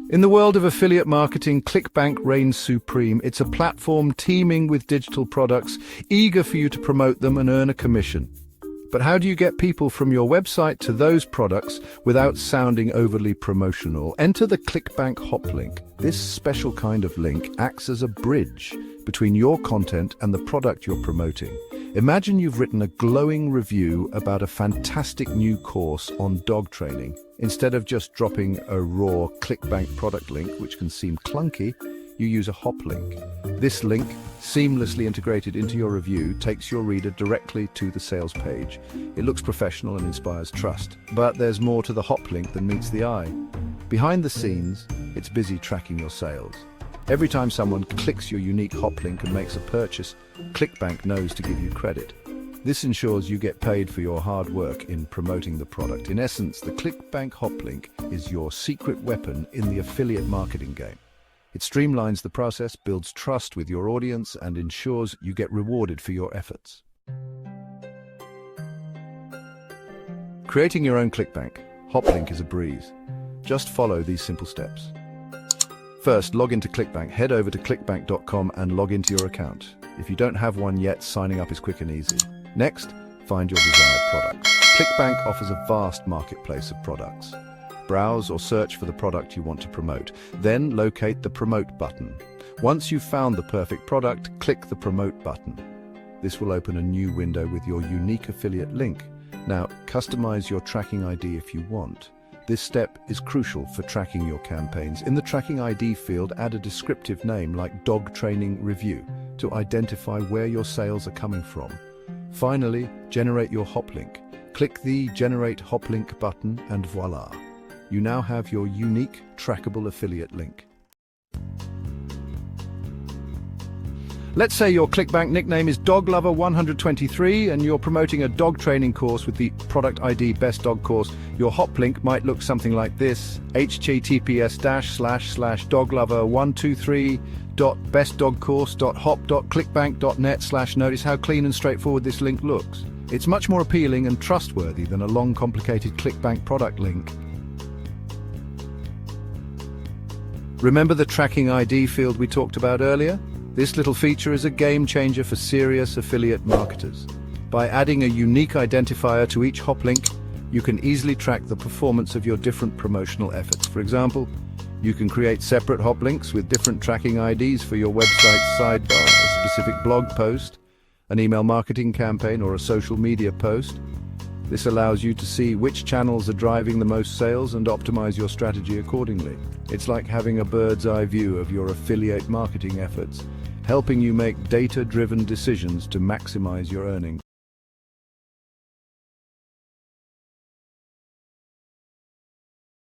In the world of affiliate marketing, ClickBank reigns supreme. It's a platform teeming with digital products, eager for you to promote them and earn a commission. But how do you get people from your website to those products without sounding overly promotional? Enter the ClickBank Hoplink. This special kind of link acts as a bridge between your content and the product you're promoting. Imagine you've written a glowing review about a fantastic new course on dog training. Instead of just dropping a raw ClickBank product link, which can seem clunky, you use a hoplink. This link, seamlessly integrated into your review, takes your reader directly to the sales page. It looks professional and inspires trust. But there's more to the hoplink than meets the eye. Behind the scenes, it's busy tracking your sales. Every time someone clicks your unique hoplink and makes a purchase, ClickBank knows to give you credit. This ensures you get paid for your hard work in promoting the product. In essence, the ClickBank Hoplink is your secret weapon in the affiliate marketing game. It streamlines the process, builds trust with your audience, and ensures you get rewarded for your efforts. Creating your own ClickBank Hoplink is a breeze. Just follow these simple steps. First, log into ClickBank. Head over to clickbank.com and log into your account. If you don't have one yet, signing up is quick and easy. Next, find your desired product. ClickBank offers a vast marketplace of products. Browse or search for the product you want to promote. Then locate the Promote button. Once you've found the perfect product, click the Promote button. This will open a new window with your unique affiliate link. Now, customize your tracking ID if you want. This step is crucial for tracking your campaigns. In the tracking ID field, add a descriptive name like Dog Training Review to identify where your sales are coming from. Finally, generate your hoplink. Click the Generate Hoplink button and voila! You now have your unique, trackable affiliate link. Let's say your ClickBank nickname is DogLover123 and you're promoting a dog training course with the product ID Best Dog Course. Your hoplink might look something like this: https://doglover123.bestdogcourse.hop.clickbank.net/ Notice how clean and straightforward this link looks. It's much more appealing and trustworthy than a long, complicated ClickBank product link. Remember the tracking ID field we talked about earlier? This little feature is a game changer for serious affiliate marketers. By adding a unique identifier to each hoplink, you can easily track the performance of your different promotional efforts. For example, you can create separate hoplinks with different tracking IDs for your website's sidebar, a specific blog post, an email marketing campaign, or a social media post. This allows you to see which channels are driving the most sales and optimize your strategy accordingly. It's like having a bird's eye view of your affiliate marketing efforts, helping you make data-driven decisions to maximize your earnings.